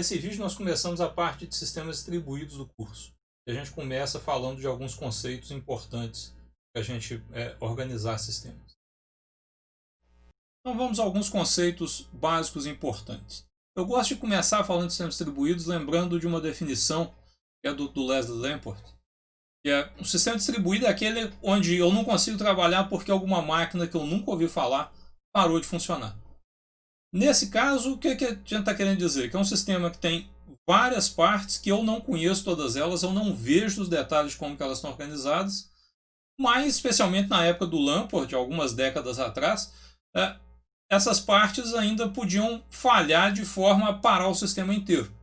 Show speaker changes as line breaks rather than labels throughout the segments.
Nesse vídeo nós começamos a parte de sistemas distribuídos do curso. E a gente começa falando de alguns conceitos importantes para a gente organizar sistemas. Então vamos a alguns conceitos básicos e importantes. Eu gosto de começar falando de sistemas distribuídos lembrando de uma definição que é do Leslie Lamport, que é um sistema distribuído é aquele onde eu não consigo trabalhar porque alguma máquina que eu nunca ouvi falar parou de funcionar. Nesse caso, o que a gente está querendo dizer? Que é um sistema que tem várias partes que eu não conheço todas elas, eu não vejo os detalhes de como que elas estão organizadas, mas especialmente na época do Lamport, algumas décadas atrás, essas partes ainda podiam falhar de forma a parar o sistema inteiro.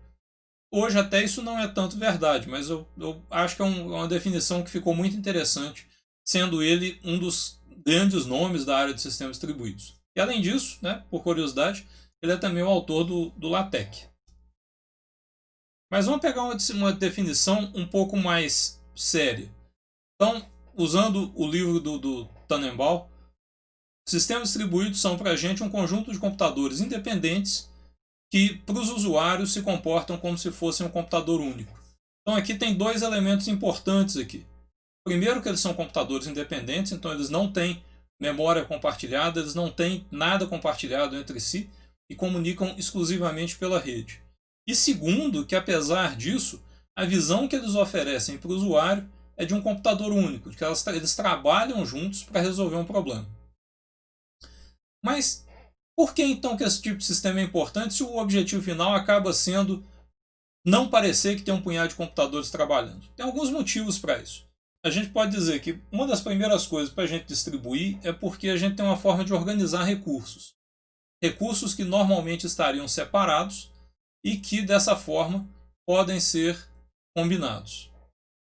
Hoje até isso não é tanto verdade, mas eu acho que é uma definição que ficou muito interessante, sendo ele um dos grandes nomes da área de sistemas distribuídos. E além disso, por curiosidade, ele é também o autor do LaTeX. Mas vamos pegar uma definição um pouco mais séria. Então, usando o livro do Tannenbaum, sistemas distribuídos são para a gente um conjunto de computadores independentes que para os usuários se comportam como se fossem um computador único. Então aqui tem dois elementos importantes aqui. Primeiro que eles são computadores independentes, então eles não têm memória compartilhada, eles não têm nada compartilhado entre si e comunicam exclusivamente pela rede. E segundo, que apesar disso, a visão que eles oferecem para o usuário é de um computador único, de que eles trabalham juntos para resolver um problema. Mas por que então que esse tipo de sistema é importante se o objetivo final acaba sendo não parecer que tem um punhado de computadores trabalhando? Tem alguns motivos para isso. A gente pode dizer que uma das primeiras coisas para a gente distribuir é porque a gente tem uma forma de organizar recursos. Recursos que normalmente estariam separados e que, dessa forma, podem ser combinados.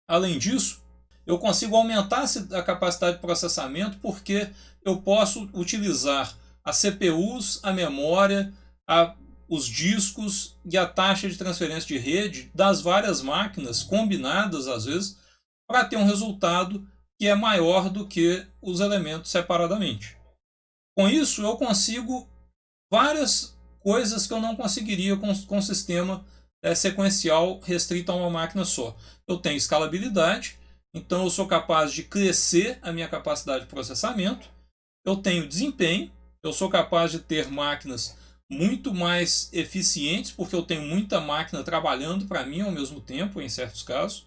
Além disso, eu consigo aumentar a capacidade de processamento porque eu posso utilizar as CPUs, a memória, os discos e a taxa de transferência de rede das várias máquinas combinadas, às vezes, para ter um resultado que é maior do que os elementos separadamente. Com isso, eu consigo várias coisas que eu não conseguiria com um sistema sequencial restrito a uma máquina só. Eu tenho escalabilidade, então eu sou capaz de crescer a minha capacidade de processamento. Eu tenho desempenho, eu sou capaz de ter máquinas muito mais eficientes, porque eu tenho muita máquina trabalhando para mim ao mesmo tempo, em certos casos.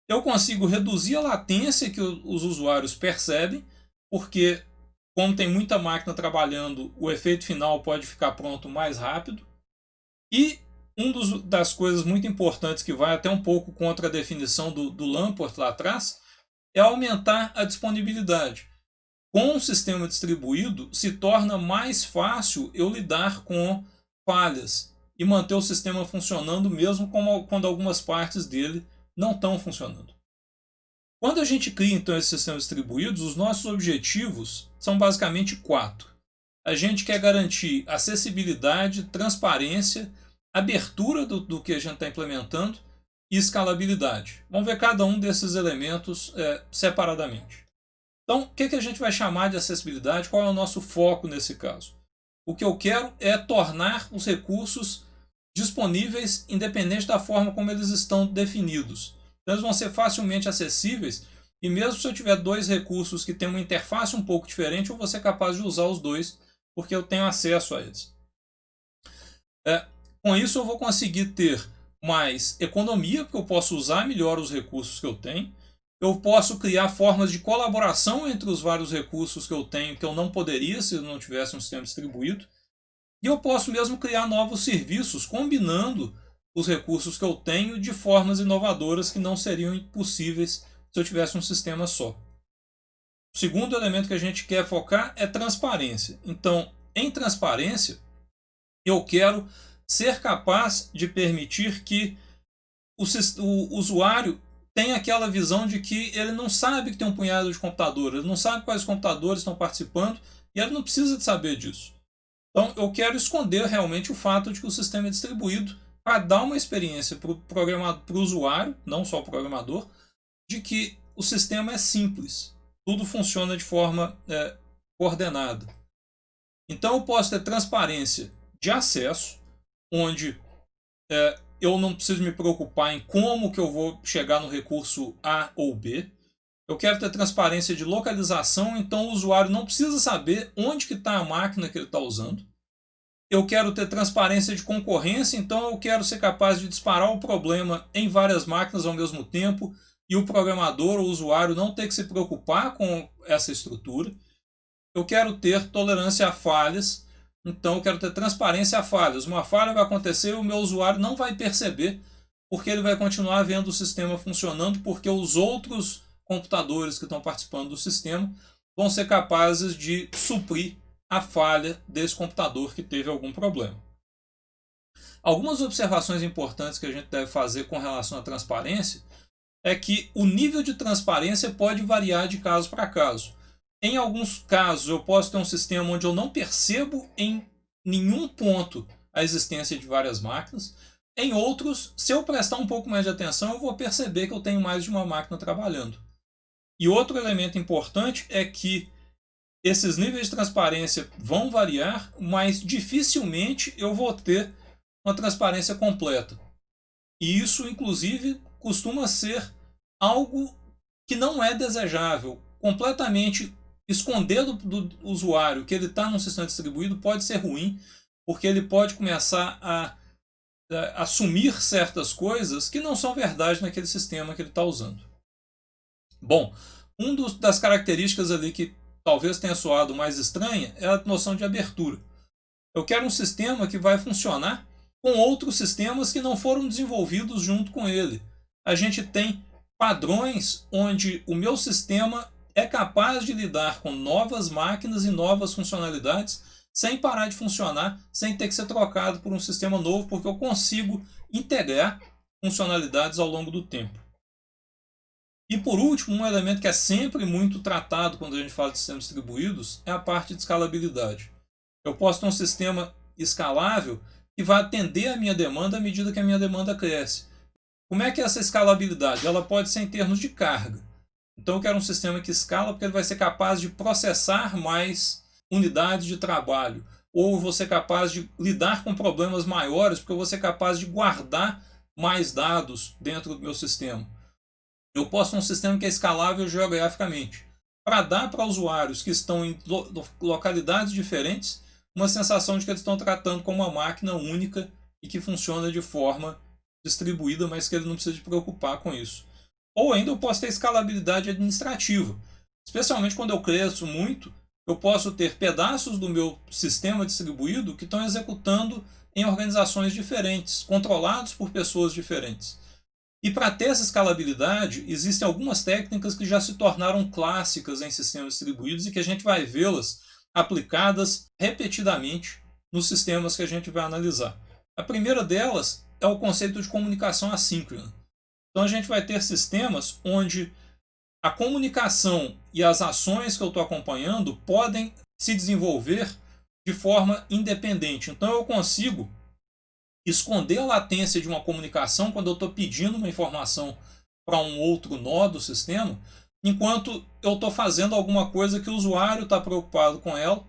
Eu consigo reduzir a latência que os usuários percebem, porque como tem muita máquina trabalhando, o efeito final pode ficar pronto mais rápido. E uma das coisas muito importantes que vai até um pouco contra a definição do Lamport lá atrás é aumentar a disponibilidade. Com um sistema distribuído, se torna mais fácil eu lidar com falhas e manter o sistema funcionando mesmo quando algumas partes dele não estão funcionando. Quando a gente cria então esses sistemas distribuídos, os nossos objetivos são basicamente 4. A gente quer garantir acessibilidade, transparência, abertura do que a gente está implementando e escalabilidade. Vamos ver cada um desses elementos separadamente. Então, o que a gente vai chamar de acessibilidade? Qual é o nosso foco nesse caso? O que eu quero é tornar os recursos disponíveis independente da forma como eles estão definidos. Então, eles vão ser facilmente acessíveis e mesmo se eu tiver dois recursos que têm uma interface um pouco diferente, eu vou ser capaz de usar os dois porque eu tenho acesso a eles. Com isso, eu vou conseguir ter mais economia, porque eu posso usar melhor os recursos que eu tenho. Eu posso criar formas de colaboração entre os vários recursos que eu tenho, que eu não poderia se eu não tivesse um sistema distribuído. E eu posso mesmo criar novos serviços, combinando os recursos que eu tenho de formas inovadoras que não seriam possíveis se eu tivesse um sistema só. O segundo elemento que a gente quer focar é transparência. Então, em transparência, eu quero ser capaz de permitir que o usuário tenha aquela visão de que ele não sabe que tem um punhado de computadores, ele não sabe quais computadores estão participando e ele não precisa de saber disso. Então, eu quero esconder realmente o fato de que o sistema é distribuído para dar uma experiência para o usuário, não só o programador, de que o sistema é simples. Tudo funciona de forma coordenada. Então, eu posso ter transparência de acesso, onde eu não preciso me preocupar em como que eu vou chegar no recurso A ou B. Eu quero ter transparência de localização, então o usuário não precisa saber onde que está a máquina que ele está usando. Eu quero ter transparência de concorrência, então eu quero ser capaz de disparar o problema em várias máquinas ao mesmo tempo e o programador ou o usuário não ter que se preocupar com essa estrutura. Eu quero ter tolerância a falhas, então eu quero ter transparência a falhas. Uma falha vai acontecer e o meu usuário não vai perceber, porque ele vai continuar vendo o sistema funcionando, porque os outros computadores que estão participando do sistema vão ser capazes de suprir a falha desse computador que teve algum problema. Algumas observações importantes que a gente deve fazer com relação à transparência é que o nível de transparência pode variar de caso para caso. Em alguns casos, eu posso ter um sistema onde eu não percebo em nenhum ponto a existência de várias máquinas. Em outros, se eu prestar um pouco mais de atenção, eu vou perceber que eu tenho mais de uma máquina trabalhando. E outro elemento importante é que esses níveis de transparência vão variar, mas dificilmente eu vou ter uma transparência completa. E isso, inclusive, costuma ser algo que não é desejável. Completamente esconder do usuário que ele está num sistema distribuído pode ser ruim, porque ele pode começar a assumir certas coisas que não são verdade naquele sistema que ele está usando. Bom, das características ali que talvez tenha soado mais estranha é a noção de abertura. Eu quero um sistema que vai funcionar com outros sistemas que não foram desenvolvidos junto com ele. A gente tem padrões onde o meu sistema é capaz de lidar com novas máquinas e novas funcionalidades sem parar de funcionar, sem ter que ser trocado por um sistema novo, porque eu consigo integrar funcionalidades ao longo do tempo. E por último, um elemento que é sempre muito tratado quando a gente fala de sistemas distribuídos é a parte de escalabilidade. Eu posso ter um sistema escalável que vai atender a minha demanda à medida que a minha demanda cresce. Como é que é essa escalabilidade? Ela pode ser em termos de carga. Então eu quero um sistema que escala porque ele vai ser capaz de processar mais unidades de trabalho. Ou eu vou ser capaz de lidar com problemas maiores porque eu vou ser capaz de guardar mais dados dentro do meu sistema. Eu posso ter um sistema que é escalável geograficamente, para dar para usuários que estão em localidades diferentes uma sensação de que eles estão tratando como uma máquina única e que funciona de forma distribuída, mas que ele não precisa se preocupar com isso. Ou ainda eu posso ter escalabilidade administrativa, especialmente quando eu cresço muito, eu posso ter pedaços do meu sistema distribuído que estão executando em organizações diferentes, controlados por pessoas diferentes. E para ter essa escalabilidade, existem algumas técnicas que já se tornaram clássicas em sistemas distribuídos e que a gente vai vê-las aplicadas repetidamente nos sistemas que a gente vai analisar. A primeira delas é o conceito de comunicação assíncrona. Então a gente vai ter sistemas onde a comunicação e as ações que eu estou acompanhando podem se desenvolver de forma independente. Então eu consigo esconder a latência de uma comunicação quando eu estou pedindo uma informação para um outro nó do sistema, enquanto eu estou fazendo alguma coisa que o usuário está preocupado com ela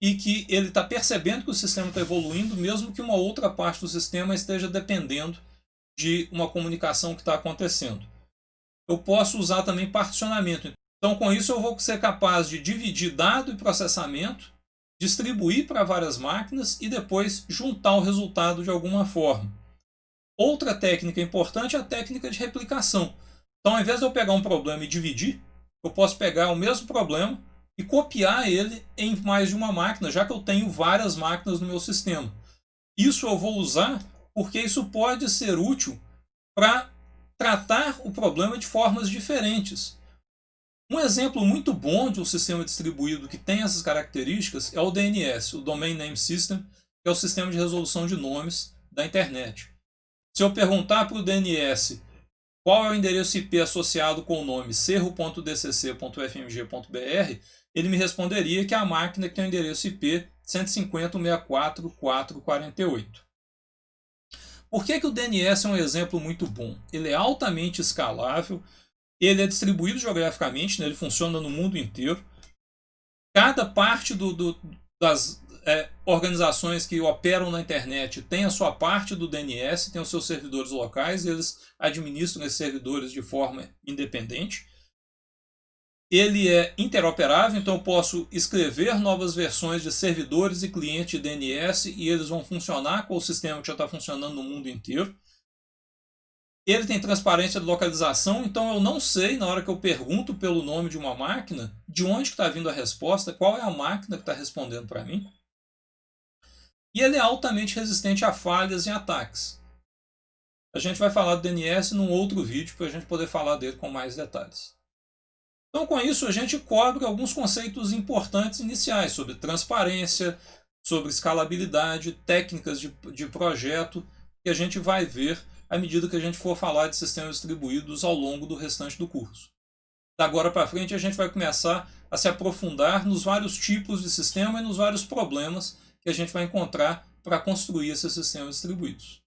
e que ele está percebendo que o sistema está evoluindo, mesmo que uma outra parte do sistema esteja dependendo de uma comunicação que está acontecendo. Eu posso usar também particionamento. Então, com isso, eu vou ser capaz de dividir dado e processamento, distribuir para várias máquinas e depois juntar o resultado de alguma forma. Outra técnica importante é a técnica de replicação. Então, ao invés de eu pegar um problema e dividir, eu posso pegar o mesmo problema e copiar ele em mais de uma máquina, já que eu tenho várias máquinas no meu sistema. Isso eu vou usar porque isso pode ser útil para tratar o problema de formas diferentes. Um exemplo muito bom de um sistema distribuído que tem essas características é o DNS, o Domain Name System, que é o sistema de resolução de nomes da internet. Se eu perguntar para o DNS qual é o endereço IP associado com o nome cerro.dcc.fmg.br, ele me responderia que é a máquina que tem o endereço IP 150.164.448. Por que o DNS é um exemplo muito bom? Ele é altamente escalável, ele é distribuído geograficamente, né? Ele funciona no mundo inteiro. Cada parte das organizações que operam na internet têm a sua parte do DNS, têm os seus servidores locais, e eles administram esses servidores de forma independente. Ele é interoperável, então eu posso escrever novas versões de servidores e clientes de DNS e eles vão funcionar com o sistema que já está funcionando no mundo inteiro. Ele tem transparência de localização, então eu não sei, na hora que eu pergunto pelo nome de uma máquina, de onde está vindo a resposta, qual é a máquina que está respondendo para mim. E ele é altamente resistente a falhas e ataques. A gente vai falar do DNS num outro vídeo para a gente poder falar dele com mais detalhes. Então, com isso, a gente cobre alguns conceitos importantes iniciais sobre transparência, sobre escalabilidade, técnicas de projeto, que a gente vai ver à medida que a gente for falar de sistemas distribuídos ao longo do restante do curso. Da agora para frente, a gente vai começar a se aprofundar nos vários tipos de sistema e nos vários problemas que a gente vai encontrar para construir esses sistemas distribuídos.